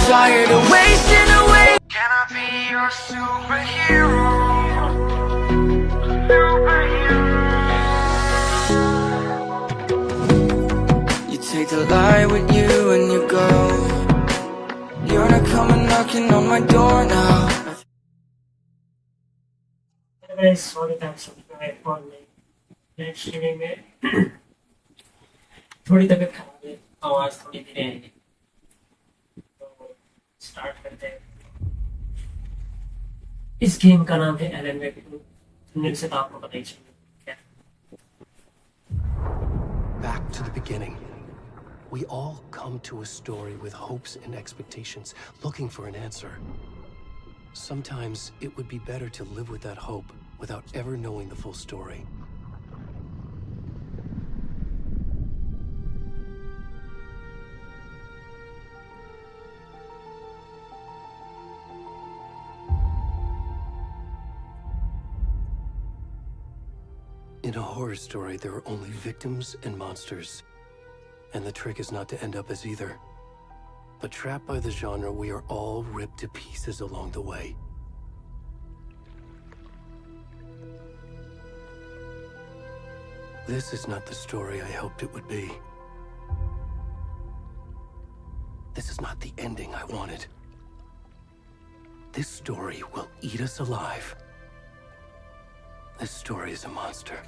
tired of wasting away. Can I be your superhero? You take the light with you and you go. You're not coming knocking on my door now. Guys, sorry thanks for my phone में net streaming में थोड़ी तबीयत खराब है, आवाज थोड़ी धीरे आएगी, तो स्टार्ट करते हैं। इस गेम का नाम है एलन वेक 2। सुनने से तो आपको पता ही चलेगा क्या। Back to the beginning. We all come to a story with hopes and expectations, looking for an answer. Sometimes it would be better to live with that hope without ever knowing the full story. In a horror story, there are only victims and monsters. And the trick is not to end up as either. But trapped by the genre, we are all ripped to pieces along the way. This is not the story I hoped it would be. This is not the ending I wanted. This story will eat us alive. This story is a monster.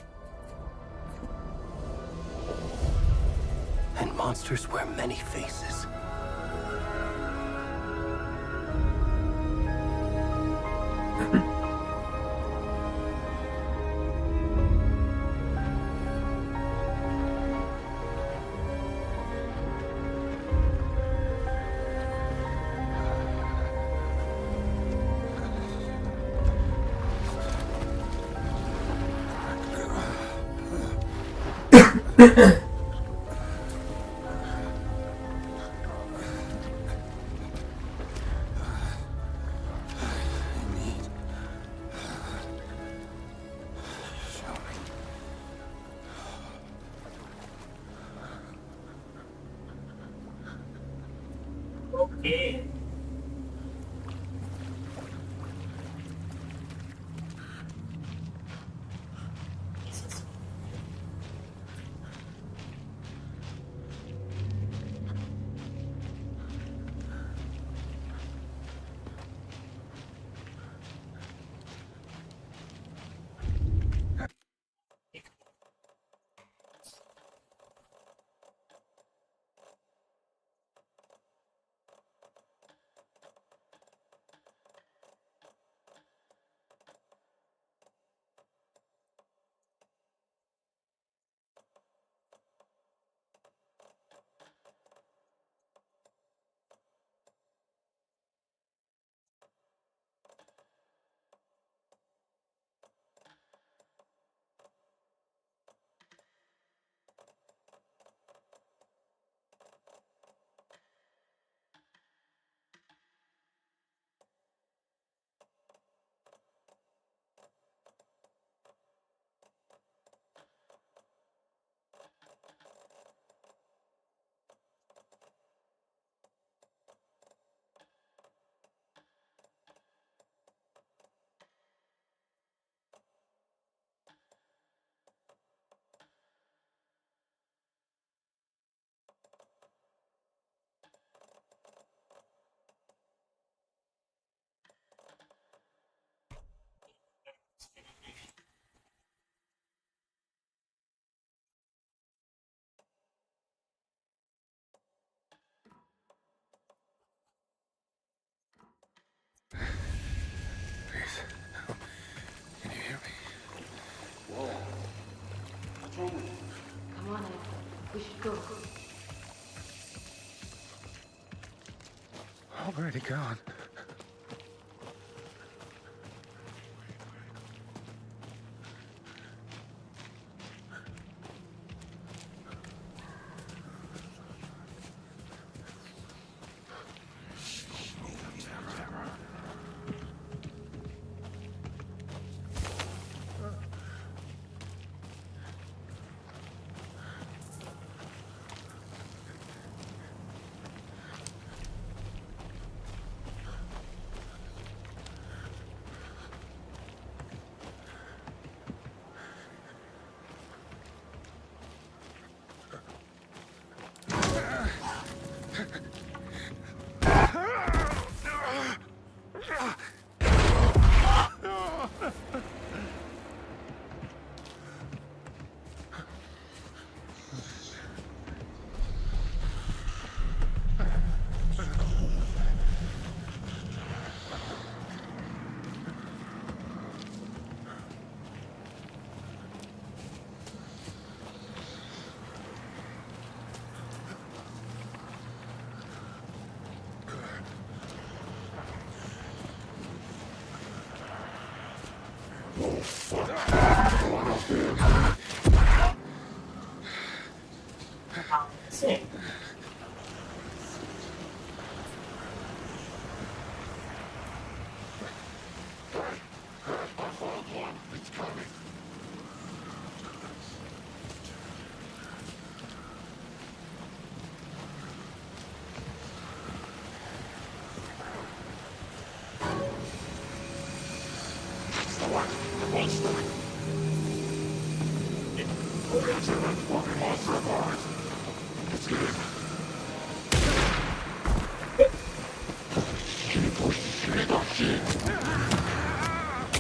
And monsters wear many faces. Okay. Come on, Ed. We should go. Already gone. Sim.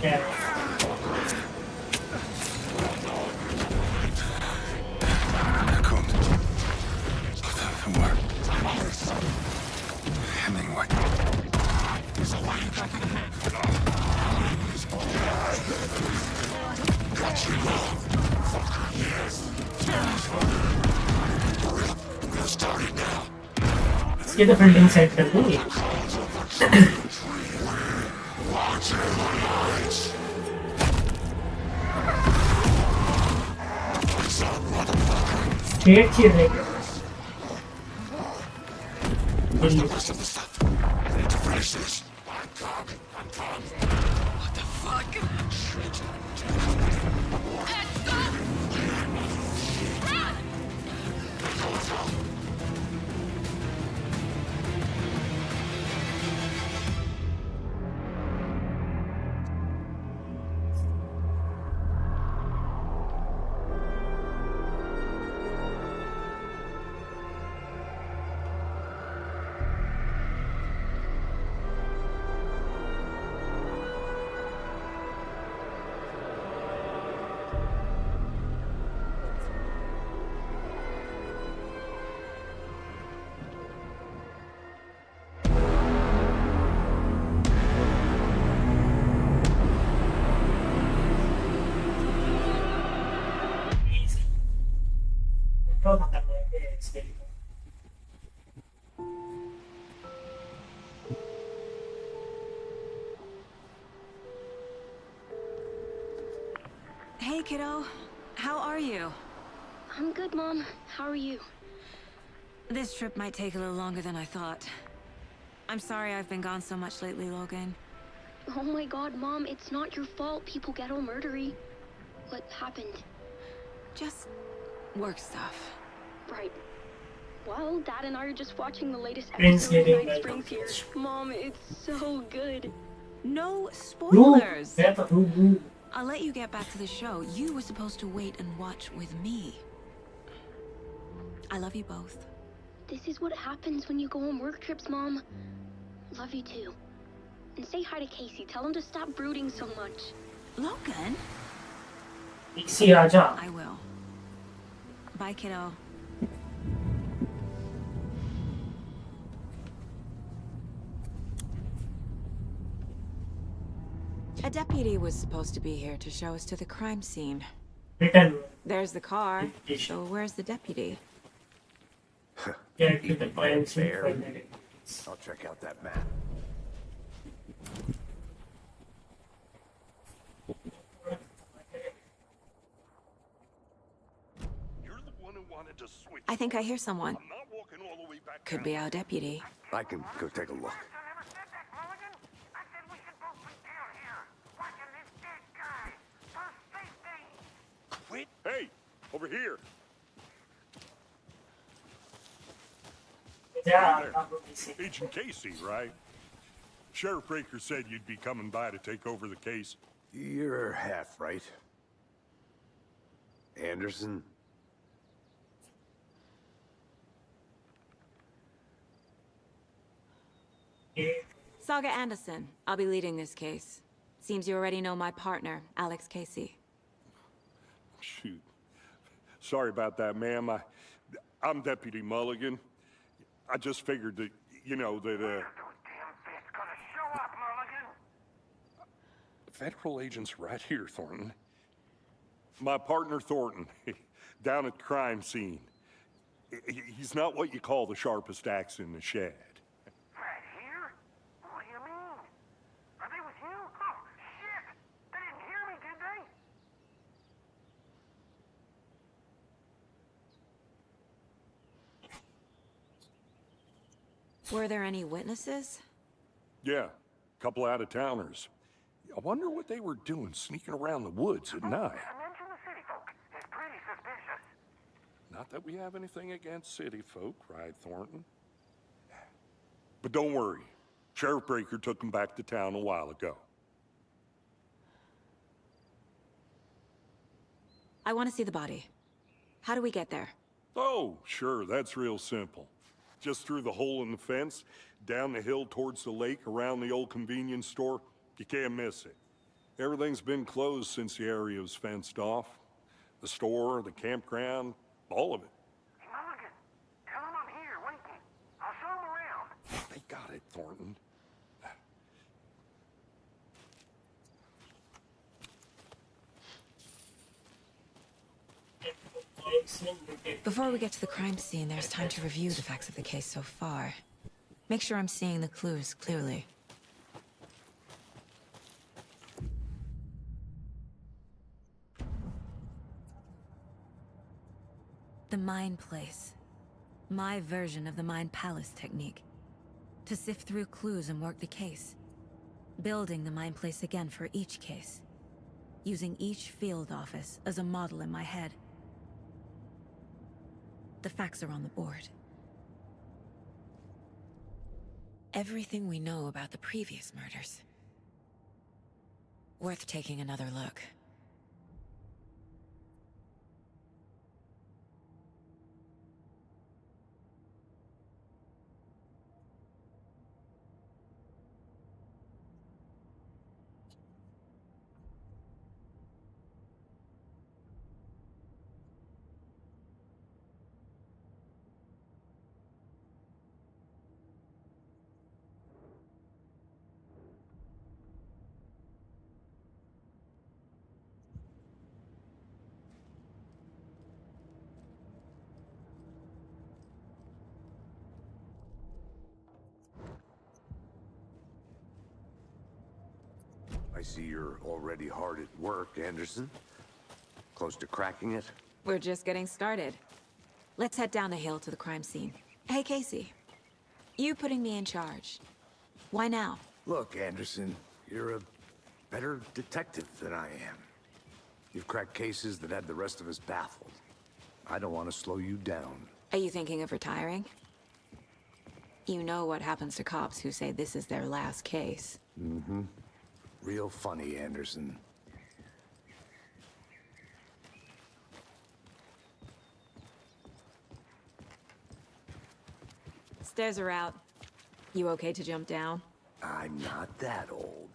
Yeah. Na kommt. Verdammt, Hemingway. इसके तो fielding set कर दूंगी straight चीर रहे Hey, kiddo. How are you? I'm good, Mom. How are you? This trip might take a little longer than I thought. I'm sorry I've been gone so much lately, Logan. Oh my god, Mom, it's not your fault people get all murdery. What happened? Just work stuff. Right. Well, Dad and I are just watching the latest Prince episode of getting Night Springs here. Mom, it's so good. No Ooh, spoilers! ooh. I'll let you get back to the show. You were supposed to wait and watch with me. I love you both. This is what happens when you go on work trips, Mom. Love you too. And say hi to Casey. Tell him to stop brooding so much. Logan? इसी आजा I will. Bye, kiddo. A deputy was supposed to be here to show us to the crime scene. Return There's the car. So where's the deputy? get to the crime scene Fair. finally. I'll check out that map. You're the one who wanted to switch. I think I hear someone. I'm not walking all the way back Could down. be our deputy. I can go take a look. Quit. Hey, over here. जा There. अब इसी Agent Casey, right? Sheriff Breaker said you'd be coming by to take over the case. You're half right. Anderson? Saga Anderson. I'll be leading this case. Seems you already know my partner, Alex Casey. Shoot. Sorry about that, ma'am. I'm Deputy Mulligan. I just figured that, you know, that, Federal agents right here, Thornton. My partner, Thornton, down at the crime scene. He's not what you call the sharpest axe in the shed. Right here? What do you mean? Are they with you? Oh, shit! They didn't hear me, did they? Were there any witnesses? Yeah, a couple out-of-towners. I wonder what they were doing sneaking around the woods at night. Mention the city folk. It's pretty suspicious. Not that we have anything against city folk, cried Thornton. But don't worry. Sheriff Breaker took them back to town a while ago. I want to see the body. How do we get there? Oh, sure, that's real simple. Just through the hole in the fence, down the hill towards the lake, around the old convenience store. You can't miss it. Everything's been closed since the area was fenced off. The store, the campground, all of it. Mulligan, tell him I'm here waiting. I'll show him around. They got it, Thornton. Before we get to the crime scene, there's time to review the facts of the case so far. Make sure I'm seeing the clues clearly. The Mind Place. My version of the Mind Palace technique. To sift through clues and work the case. Building the Mind Place again for each case. Using each field office as a model in my head. The facts are on the board. Everything we know about the previous murders. Worth taking another look. I see you're already hard at work, Anderson. Close to cracking it? We're just getting started. Let's head down the hill to the crime scene. Hey, Casey. You putting me in charge. Why now? Look, Anderson, you're a better detective than I am. You've cracked cases that had the rest of us baffled. I don't want to slow you down. Are you thinking of retiring? You know what happens to cops who say this is their last case. Mm-hmm. Real funny, Anderson. Stairs are out. You okay to jump down? I'm not that old.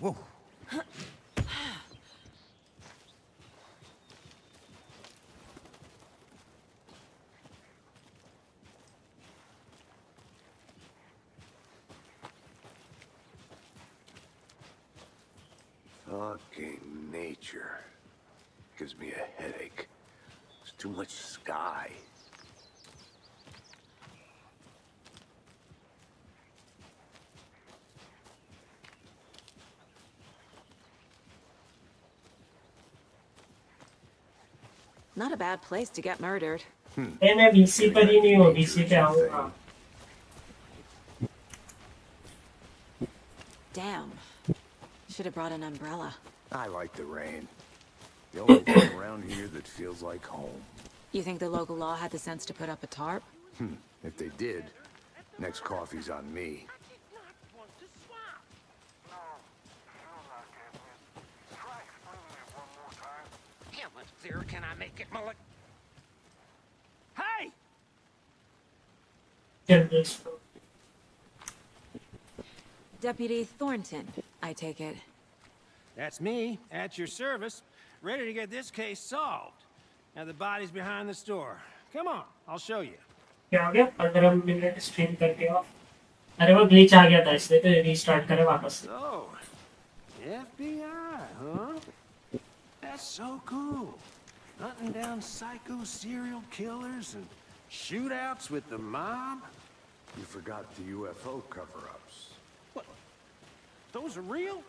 Whoa. Fucking nature. Gives me a headache. There's too much sky. Not a bad place to get murdered. मैं BC पर ही नहीं हूँ, BC पे आऊँगा. Damn. Should have brought an umbrella. I like the rain. The only thing around here that feels like home. You think the local law had the sense to put up a tarp? If they did, next coffee's on me. How much clearer can I make it, Mullet? Hey! Deputy Thornton, I take it. That's me, at your service, ready to get this case solved. Now the body's behind the store. Come on, I'll show you. क्या हो गया? 15 minute stream करके of. अरे वो glitch आ गया था इसलिए तो रीस्टार्ट करें वापस. So, FBI, huh? That's so cool. Hunting down psycho serial killers and shootouts with the mob. You forgot the UFO cover-ups. What? Those are real?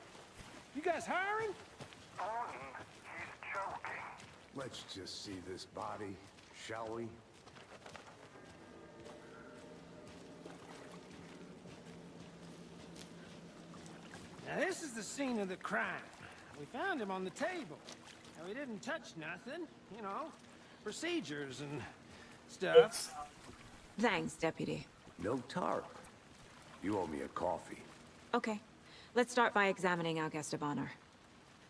You guys hiring? Thornton, he's joking. Let's just see this body, shall we? Now, this is the scene of the crime. We found him on the table. Now, we didn't touch nothing, you know, procedures and stuff. Thanks, Deputy. No tarp. You owe me a coffee. Okay, let's start by examining our guest of honor.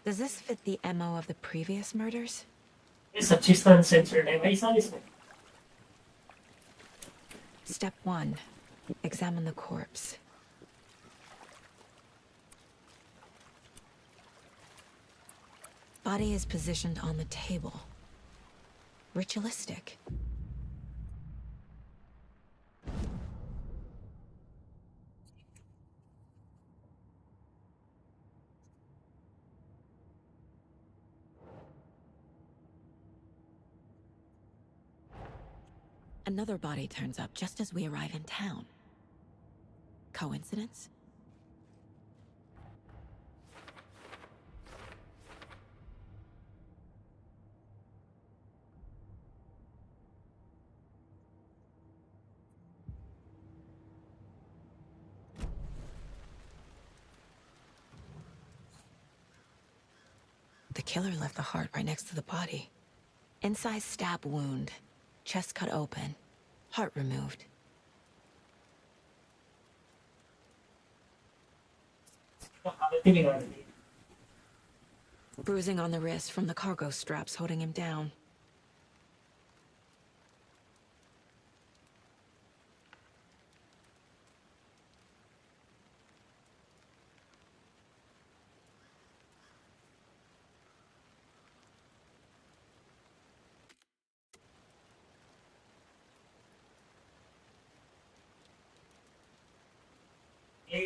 Does this fit the MO of the previous murders? ये सचिस्तान century है भाई साहब इसमें. Step 1. Examine the corpse. Body is positioned on the table. Ritualistic. Another body turns up just as we arrive in town. Coincidence? The killer left the heart right next to the body. Incised stab wound. Chest cut open. Heart removed. हालत ही बिगाड़ दी. Bruising on the wrist from the cargo straps holding him down. ये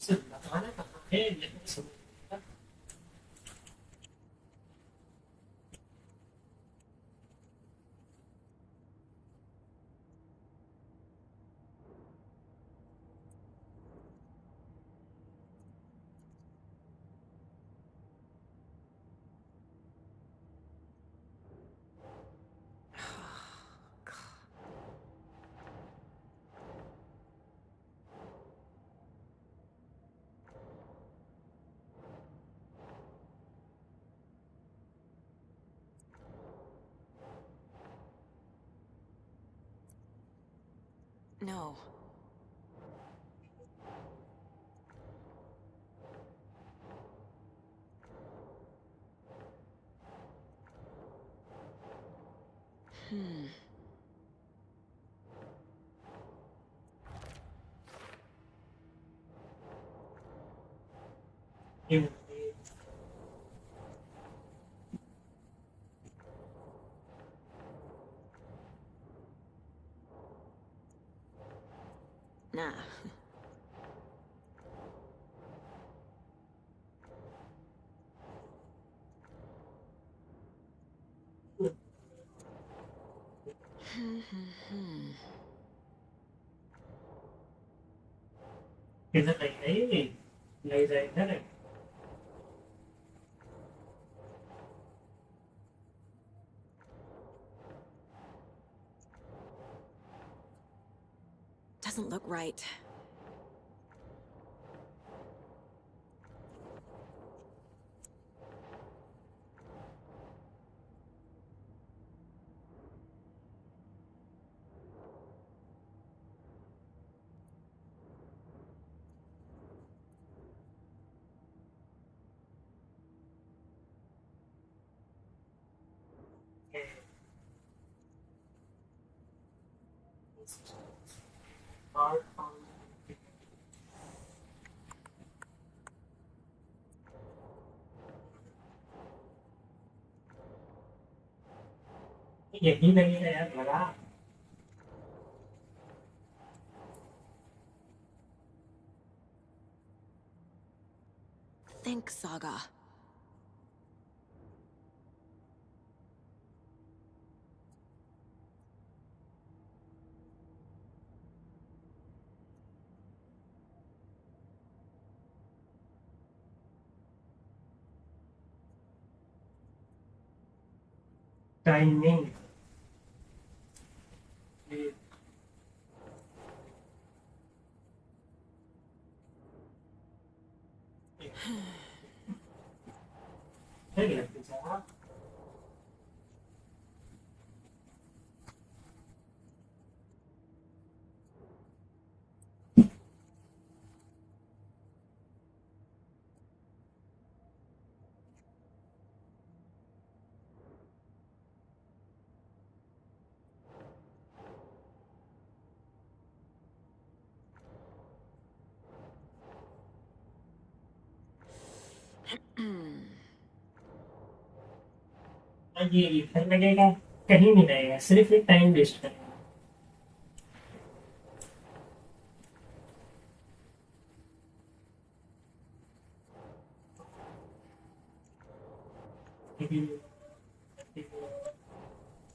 सिर्फ बताना कहाँ है ये तो समझ नहीं आता. No. ये Nah. इधर नहीं जाए इधर है. Doesn't look right. Part on यही लगेगा यार लगा Think, Saga. टाइमिंग ये इधर लगेगा कहीं नहीं लगेगा सिर्फ एक टाइम वेस्ट करेगा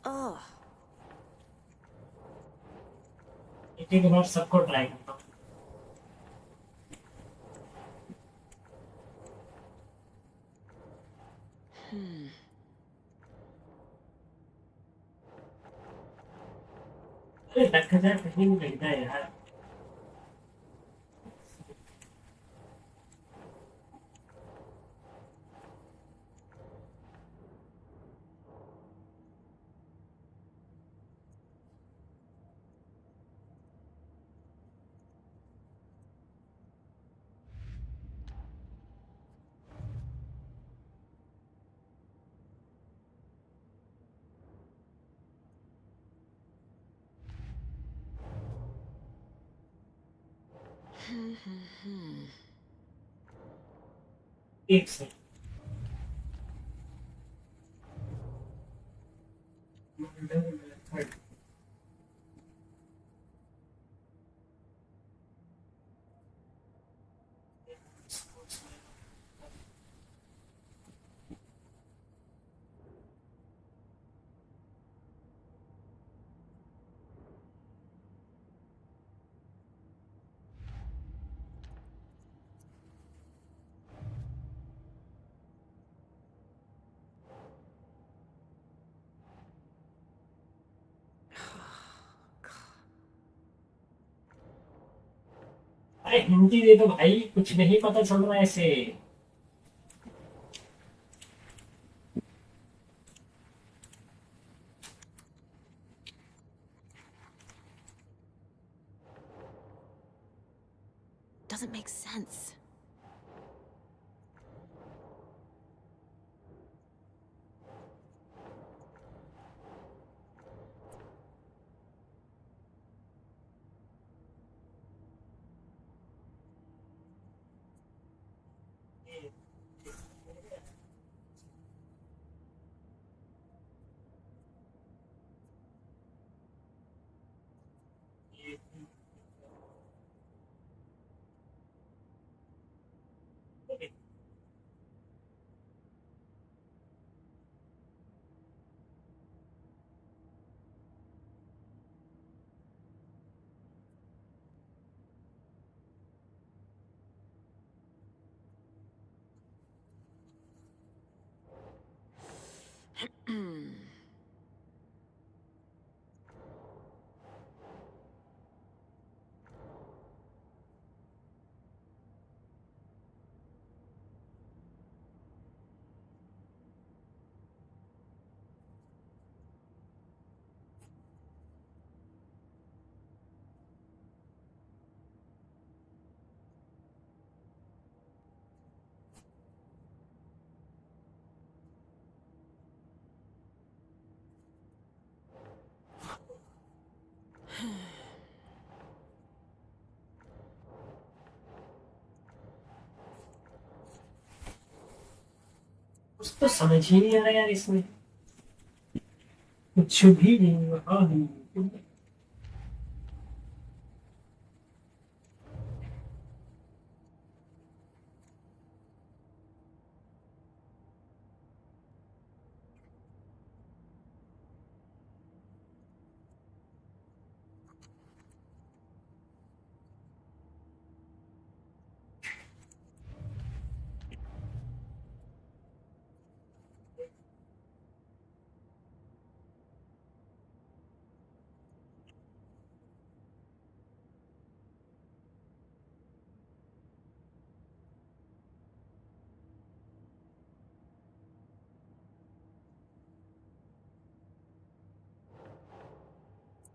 Ugh. एक बार सबको ट्राई करता हूँ अरे 10,000 कहीं नहीं लगता है यार एक से अरे हिंदी दे दो भाई कुछ नहीं पता चल रहा है ऐसे Doesn't make sense. तो समझ ही नहीं आ रहा यार इसमें कुछ भी नहीं हुआ। हाँ नहीं।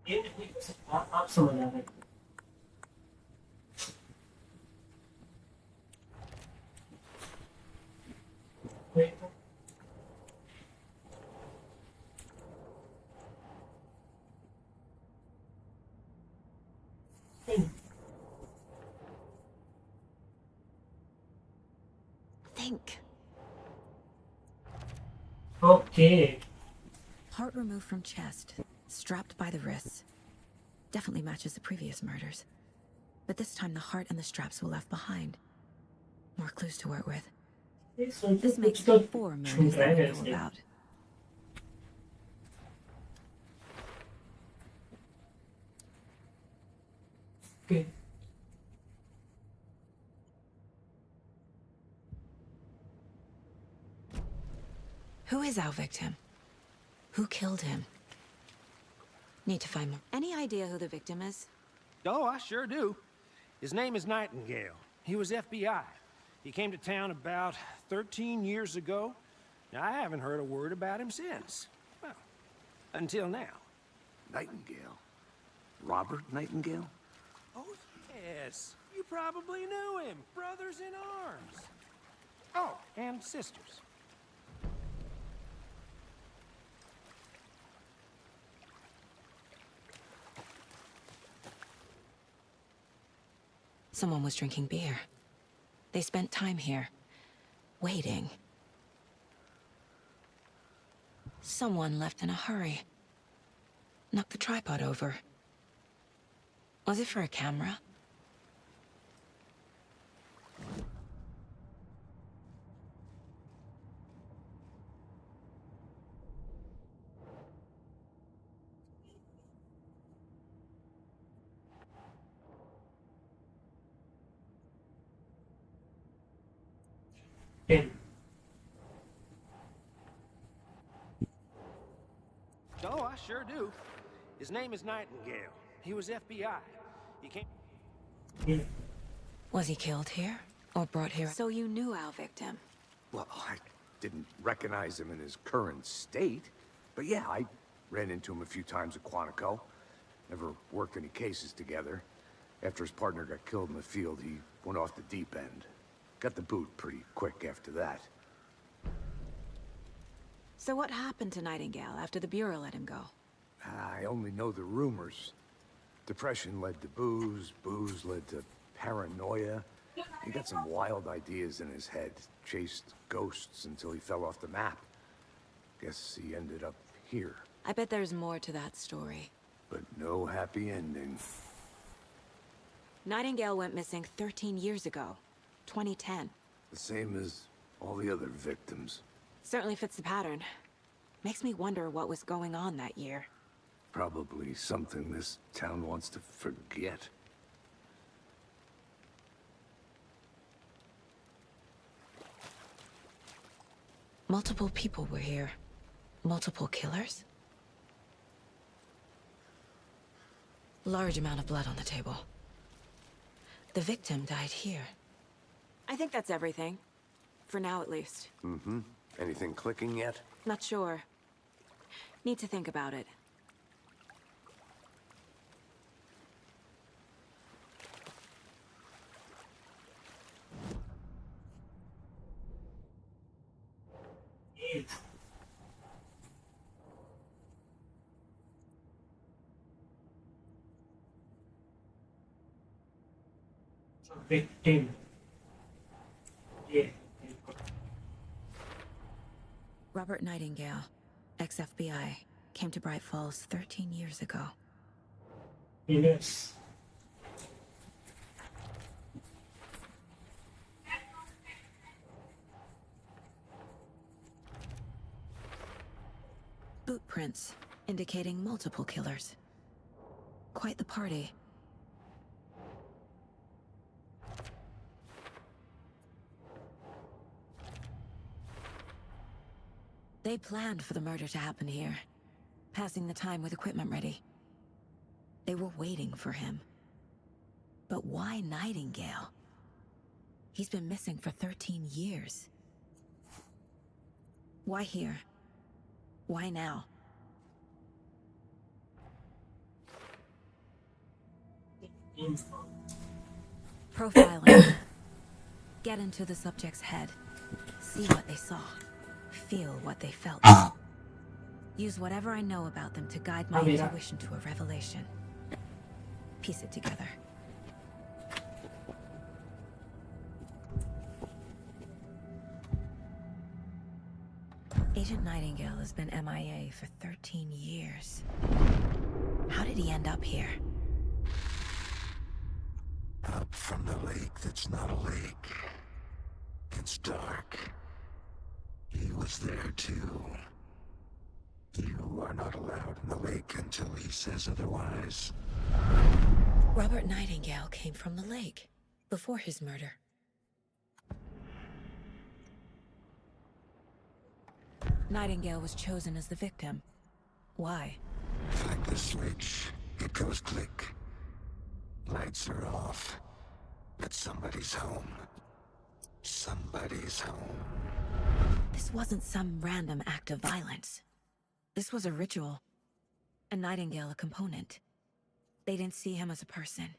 ये नहीं हो सकता, आप समझ आ रहे हैं। Think. Okay. Heart removed from chest, strapped by the wrists. Definitely matches the previous murders. But this time the heart and the straps were left behind. More clues to work with. This makes 4 murders that we know about. Okay. Who is our victim? Who killed him? Need to find more. Any idea who the victim is? Oh, I sure do. His name is Nightingale. He was FBI. He came to town about 13 years ago. Now, I haven't heard a word about him since. Well, until now. Nightingale? Robert Nightingale? Oh, yes. You probably knew him. Brothers in arms. Oh, and sisters. Someone was drinking beer. They spent time here, waiting. Someone left in a hurry. Knocked the tripod over. Was it for a camera? Okay. Oh, I sure do. His name is Nightingale. He was FBI. He came... Yeah. Was he killed here? Or brought here? So you knew our victim? Well, I didn't recognize him in his current state. But yeah, I ran into him a few times at Quantico. Never worked any cases together. After his partner got killed in the field, he went off the deep end. Got the boot pretty quick after that. So what happened to Nightingale after the Bureau let him go? I only know the rumors. Depression led to booze, booze led to paranoia. He got some wild ideas in his head, chased ghosts until he fell off the map. Guess he ended up here. I bet there's more to that story. But no happy ending. Nightingale went missing 13 years ago. 2010. The same as all the other victims. Certainly fits the pattern. Makes me wonder what was going on that year. Probably something this town wants to forget. Multiple people were here. Multiple killers? Large amount of blood on the table. The victim died here. I think that's everything. For now, at least. Mm-hmm. Anything clicking yet? Not sure. Need to think about it. Victim. Yeah. Robert Nightingale, ex-FBI, came to Bright Falls 13 years ago. Yes. Boot prints indicating multiple killers. Quite the party. They planned for the murder to happen here, passing the time with equipment ready. They were waiting for him. But why Nightingale? He's been missing for 13 years. Why here? Why now? Profiling. Get into the subject's head. See what they saw. Feel what they felt. Use whatever I know about them to guide my intuition to a revelation. Piece it together. Agent Nightingale has been MIA for 13 years. How did he end up here? Up from the lake that's not a lake. It's dark. He was there too. You are not allowed in the lake until he says otherwise. Robert Nightingale came from the lake before his murder. Nightingale was chosen as the victim. Why? Flick the switch. It goes click. Lights are off. But somebody's home. Somebody's home. This wasn't some random act of violence. This was a ritual. And Nightingale a component. They didn't see him as a person.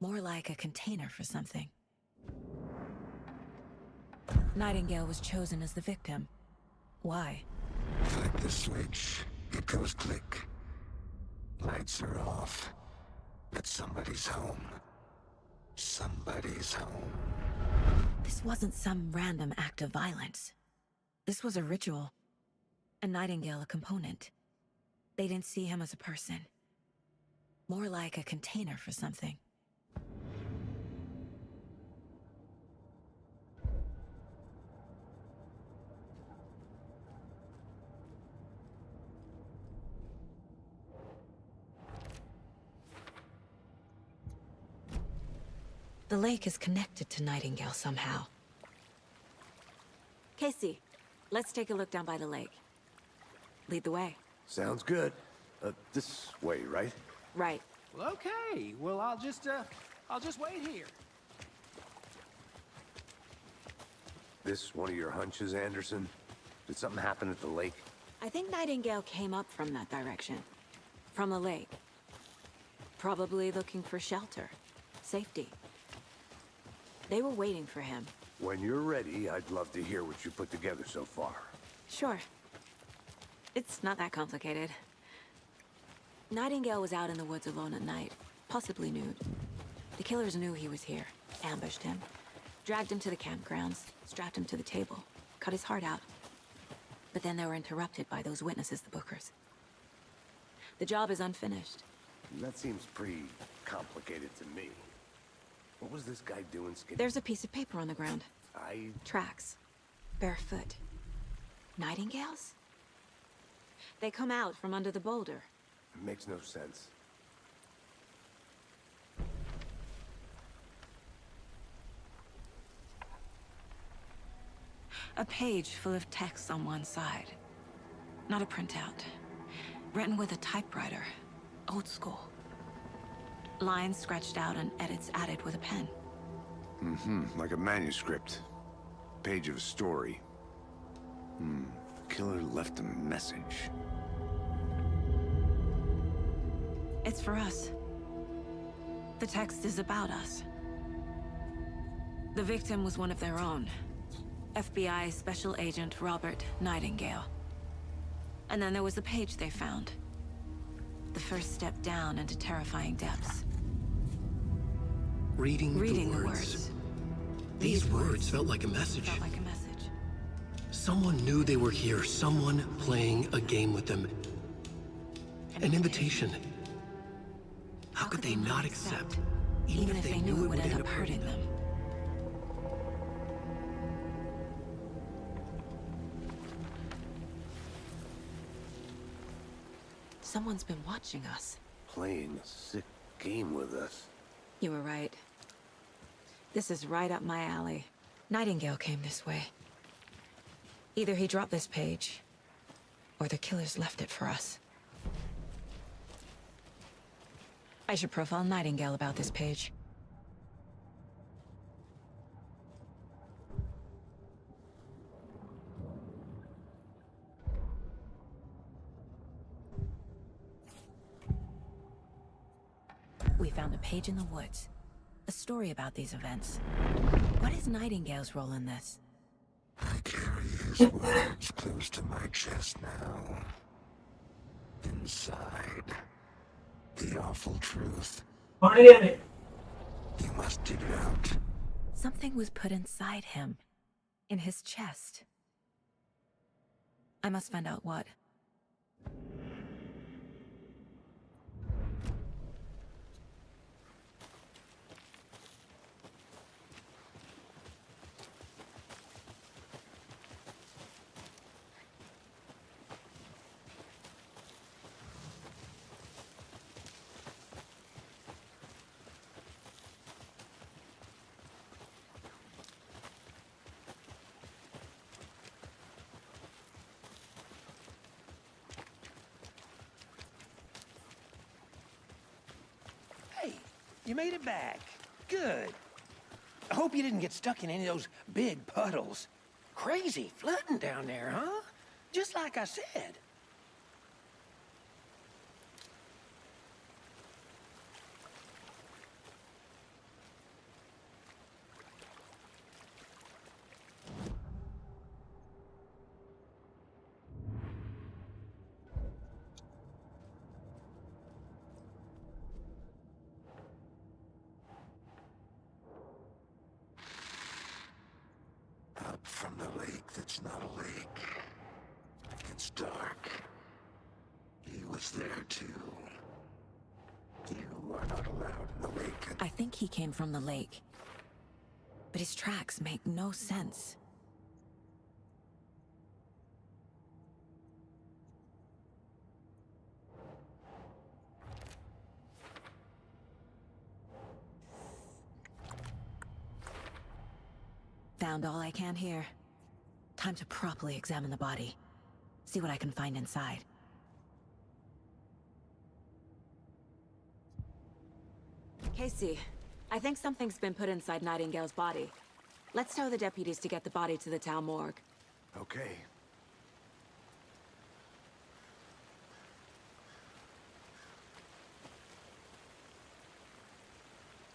More like a container for something. Nightingale was chosen as the victim. Why? Flick the switch. It goes click. Lights are off. But somebody's home. Somebody's home. This wasn't some random act of violence. This was a ritual. And Nightingale a component. They didn't see him as a person. More like a container for something. The lake is connected to Nightingale somehow. Casey, let's take a look down by the lake. Lead the way. Sounds good. This way, right? Right. Well, okay. Well, I'll just wait here. This one of your hunches, Anderson? Did something happen at the lake? I think Nightingale came up from that direction. From the lake. Probably looking for shelter. Safety. They were waiting for him. When you're ready, I'd love to hear what you put together so far. Sure. It's not that complicated. Nightingale was out in the woods alone at night, possibly nude. The killers knew he was here, ambushed him, dragged him to the campgrounds, strapped him to the table, cut his heart out. But then they were interrupted by those witnesses, the Bookers. The job is unfinished. That seems pretty complicated to me. What was this guy doing skinny? There's a piece of paper on the ground. I... Tracks. Barefoot. Nightingales? They come out from under the boulder. It makes no sense. A page full of text on one side. Not a printout. Written with a typewriter. Old school. Lines scratched out and edits added with a pen. Like a manuscript. Page of a story. Killer left a message. It's for us. The text is about us. The victim was one of their own. FBI Special Agent Robert Nightingale. And then there was the page they found. The first step down into terrifying depths. Reading the the words. words. These words felt like a message. Felt like a message. Someone knew they were here, someone playing a game with them. An invitation. How could they not accept, even if they knew it would end up hurting them? Someone's been watching us. Playing a sick game with us. You were right. This is right up my alley. Nightingale came this way. Either he dropped this page, or the killers left it for us. I should profile Nightingale about this page. We found a page in the woods. A story about these events. What is Nightingale's role in this? I carry his words close to my chest now. Inside, the awful truth. Already. You must dig it out. Something was put inside him. In his chest. I must find out what. Hey, you made it back. Good. I hope you didn't get stuck in any of those big puddles. Crazy flooding down there, huh? Just like I said. Up from the lake that's not a lake. It's dark. He was there too. You are not allowed in the lake. I think he came from the lake. But his tracks make no sense. Found all I can here. Time to properly examine the body. See what I can find inside. Casey, I think something's been put inside Nightingale's body. Let's tell the deputies to get the body to the town morgue. Okay.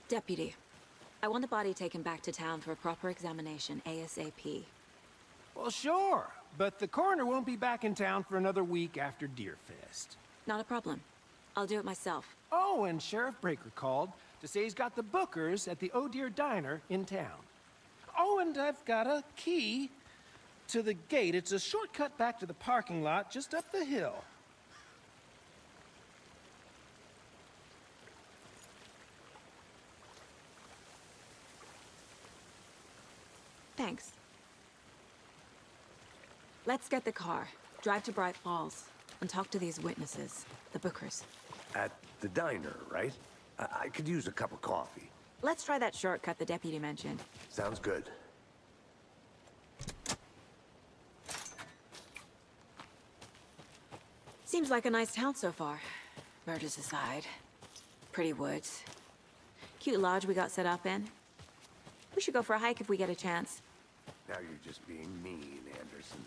Deputy, I want the body taken back to town for a proper examination ASAP. Well, sure. But the coroner won't be back in town for another week after Deerfest. Not a problem. I'll do it myself. Oh, and Sheriff Breaker called to say he's got the Bookers at the Oh Dear Diner in town. Oh, and I've got a key to the gate. It's a shortcut back to the parking lot just up the hill. Thanks. Let's get the car, drive to Bright Falls, and talk to these witnesses, the Bookers. At the diner, right? I could use a cup of coffee. Let's try that shortcut the deputy mentioned. Sounds good. Seems like a nice town so far. Murders aside. Pretty woods. Cute lodge we got set up in. We should go for a hike if we get a chance. Now you're just being mean, Anderson.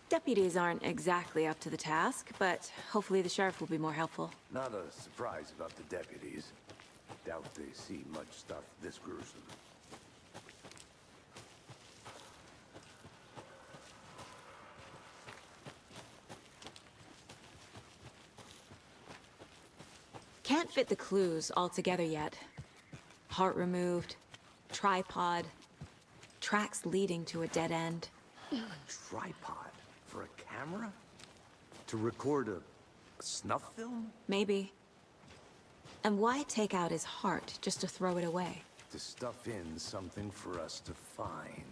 Deputies aren't exactly up to the task, but hopefully the sheriff will be more helpful. Not a surprise about the deputies. Doubt they see much stuff this gruesome. Can't fit the clues all together yet. Heart removed, tripod, tracks leading to a dead end. A tripod for a camera? To record a snuff film? Maybe. And why take out his heart just to throw it away? To stuff in something for us to find.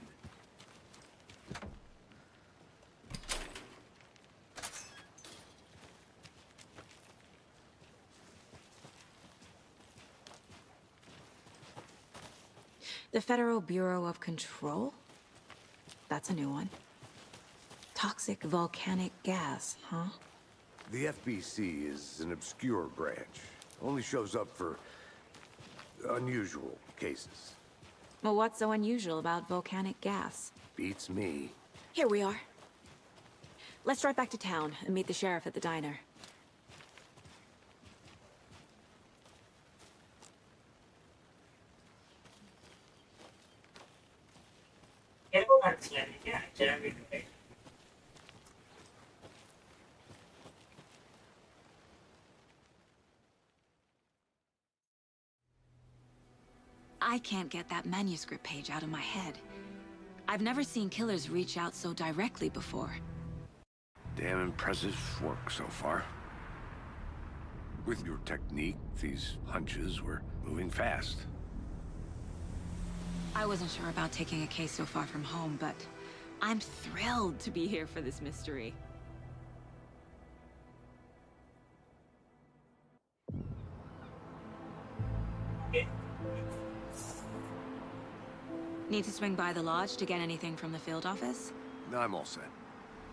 The Federal Bureau of Control? That's a new one. Toxic volcanic gas, huh? The FBC is an obscure branch. Only shows up for unusual cases. Well, what's so unusual about volcanic gas? Beats me. Here we are. Let's drive back to town and meet the sheriff at the diner. I can't get that manuscript page out of my head. I've never seen killers reach out so directly before. Damn impressive work so far. With your technique, these hunches were moving fast. I wasn't sure about taking a case so far from home, but I'm thrilled to be here for this mystery. Need to swing by the lodge to get anything from the field office? I'm all set.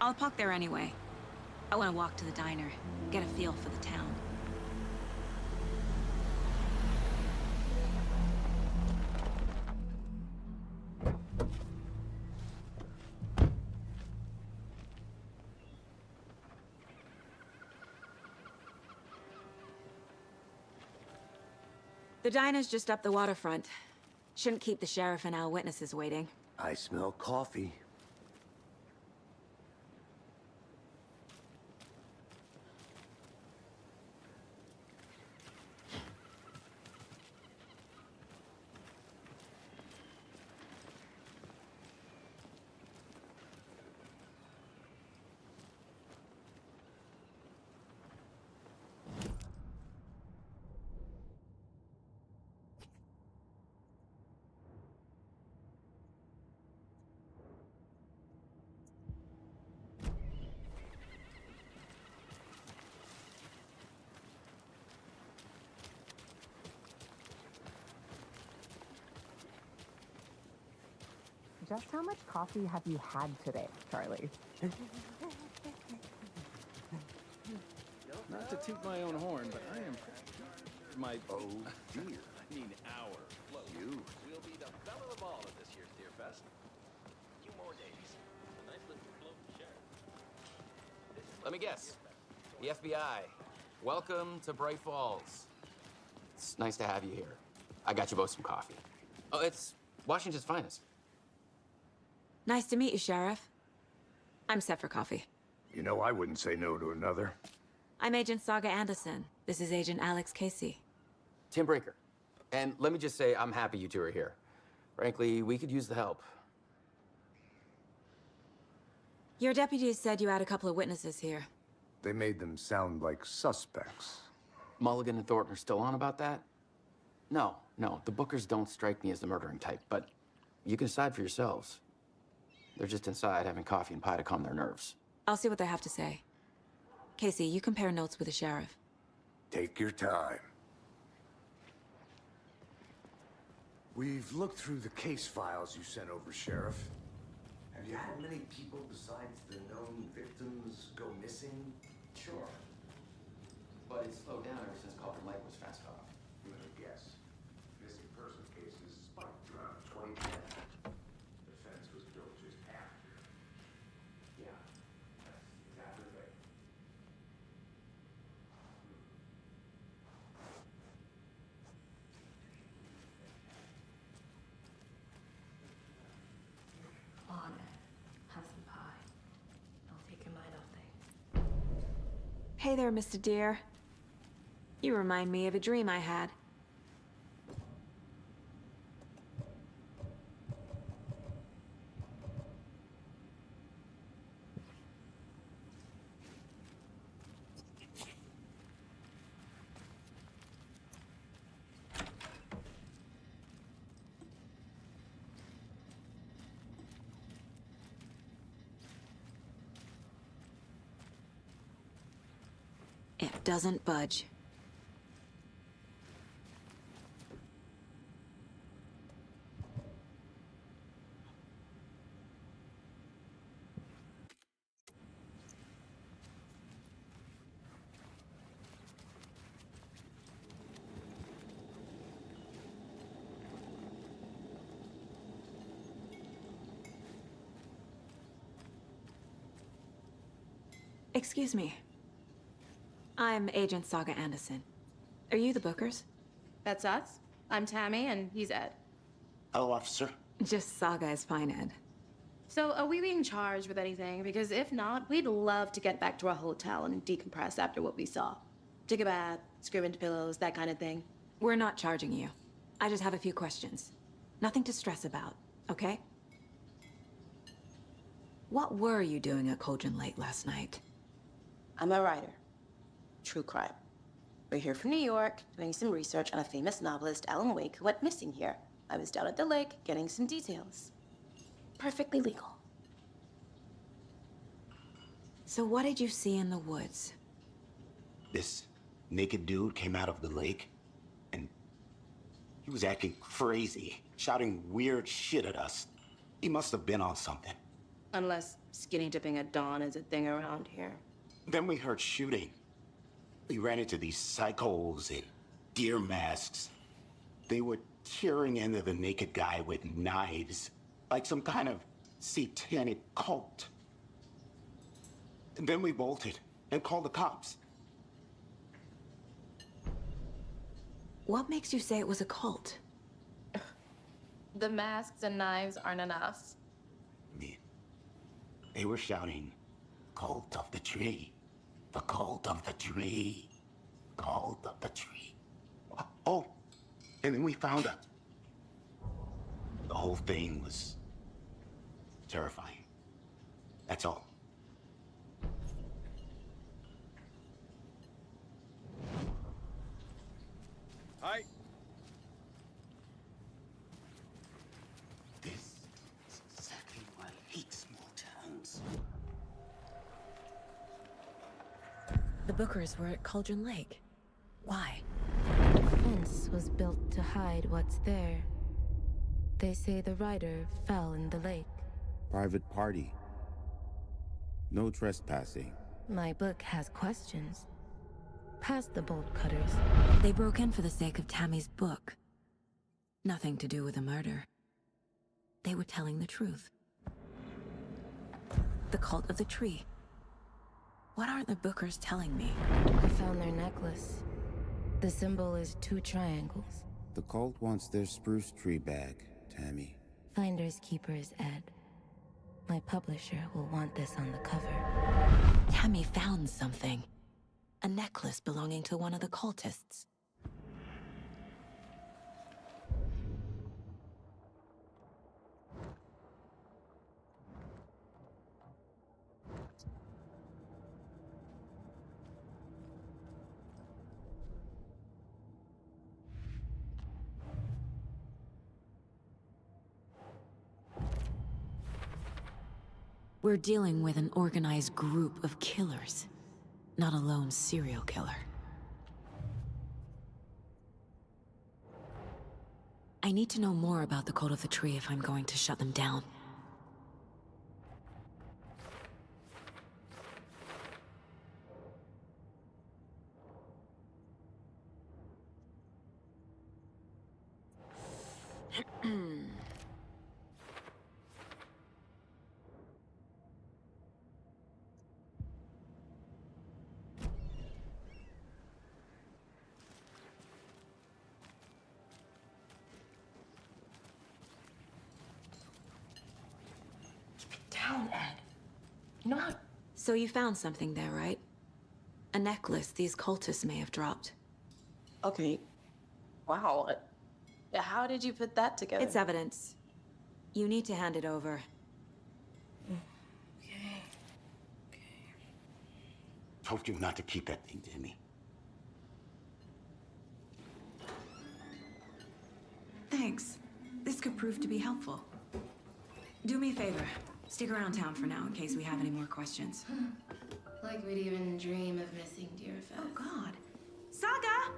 I'll park there anyway. I want to walk to the diner, get a feel for the town. The diner's just up the waterfront. Shouldn't keep the sheriff and our witnesses waiting. I smell coffee. Just how much coffee have you had today, Charlie? Not to toot my own horn, but I am my... Oh, dear. I mean our float. You. We'll be the belle of the ball at this year's Deer Fest. A few more days. A nice little float to share. Let me guess. The FBI. Welcome to Bright Falls. It's nice to have you here. I got you both some coffee. Oh, it's Washington's finest. Nice to meet you, Sheriff. I'm set for coffee. You know, I wouldn't say no to another. I'm Agent Saga Anderson. This is Agent Alex Casey. Tim Brinker. And let me just say, I'm happy you two are here. Frankly, we could use the help. Your deputies said you had a couple of witnesses here. They made them sound like suspects. Mulligan and Thornton are still on about that? No, the Bookers don't strike me as the murdering type, but you can decide for yourselves. They're just inside having coffee and pie to calm their nerves. I'll see what they have to say. Casey, you compare notes with the sheriff. Take your time. We've looked through the case files you sent over, Sheriff. Have you had many people besides the known victims go missing? Sure. But it's slowed down ever since Culper Lake was fenced off. Let me guess. Missing person cases spiked around 2010. The fence was built just after. Yeah, that's exactly right. Come on, Ed. Have some pie. I'll take your mind off things. Hey there, Mr. Deer. You remind me of a dream I had. doesn't budge. Excuse me. I'm Agent Saga Anderson. Are you the Bookers? That's us. I'm Tammy, and he's Ed. Hello, officer. Just Saga is fine, Ed. So, are we being charged with anything? Because if not, we'd love to get back to our hotel and decompress after what we saw. Take a bath, scream into pillows, that kind of thing. We're not charging you. I just have a few questions. Nothing to stress about, okay? What were you doing at Cauldron Lake last night? I'm a writer. True crime. We're here from New York, doing some research on a famous novelist, Alan Wake, who went missing here. I was down at the lake, getting some details. Perfectly legal. So what did you see in the woods? This naked dude came out of the lake, and he was acting crazy, shouting weird shit at us. He must have been on something. Unless skinny dipping at dawn is a thing around here. Then we heard shooting. We ran into these psychos in deer masks. They were tearing into the naked guy with knives, like some kind of satanic cult. And then we bolted and called the cops. What makes you say it was a cult? The masks and knives aren't enough. They were shouting, "Cult of the tree. The cult of the tree. Cult of the tree." Oh, and then we found out. The whole thing was terrifying. That's all. Hi. This is exactly why I hate small towns. The Bookers were at Cauldron Lake. Why? The fence was built to hide what's there. They say the rider fell in the lake. Private party. No trespassing. My book has questions. Past the bolt cutters. They broke in for the sake of Tammy's book. Nothing to do with a murder. They were telling the truth. The cult of the tree. What aren't the Bookers telling me? I found their necklace. The symbol is 2 triangles. The cult wants their spruce tree back, Tammy. Finders keepers, Ed. My publisher will want this on the cover. Tammy found something. A necklace belonging to one of the cultists. We're dealing with an organized group of killers, not a lone serial killer. I need to know more about the Cult of the Tree if I'm going to shut them down. Down, Ed. You know how... So you found something there, right? A necklace these cultists may have dropped. Okay. Wow. How did you put that together? It's evidence. You need to hand it over. Okay. Told you not to keep that thing, Tammy. Thanks. This could prove to be helpful. Do me a favor. Stick around town for now in case we have any more questions. Like we'd even dream of missing Deerfest. Oh, God. Saga!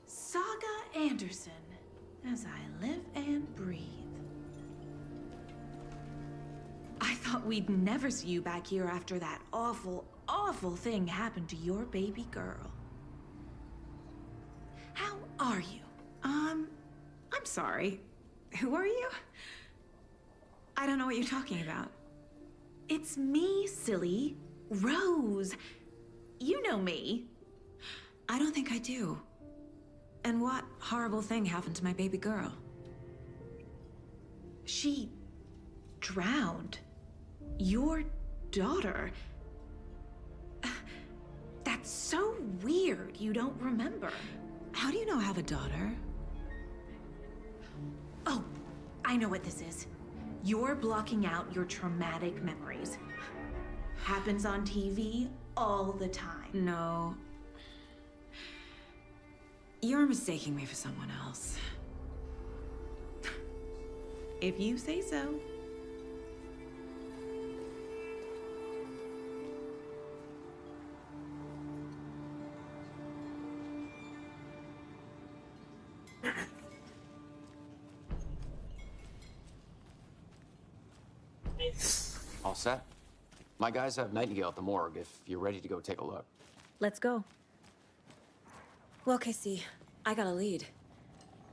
Saga Anderson. As I live and breathe. I thought we'd never see you back here after that awful, awful thing happened to your baby girl. How are you? I'm sorry. Who are you? I don't know what you're talking about. It's me, silly. Rose. You know me. I don't think I do. And what horrible thing happened to my baby girl? She drowned. Your daughter. That's so weird you don't remember. How do you know I have a daughter? Oh, I know what this is. You're blocking out your traumatic memories. Happens on TV all the time. No. You're mistaking me for someone else. If you say so. All set? My guys have Nightingale at the morgue if you're ready to go take a look. Let's go. Well, Casey, I got a lead.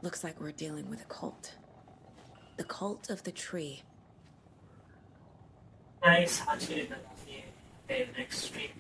Looks like we're dealing with a cult. The cult of the tree. Nice, actually, the next street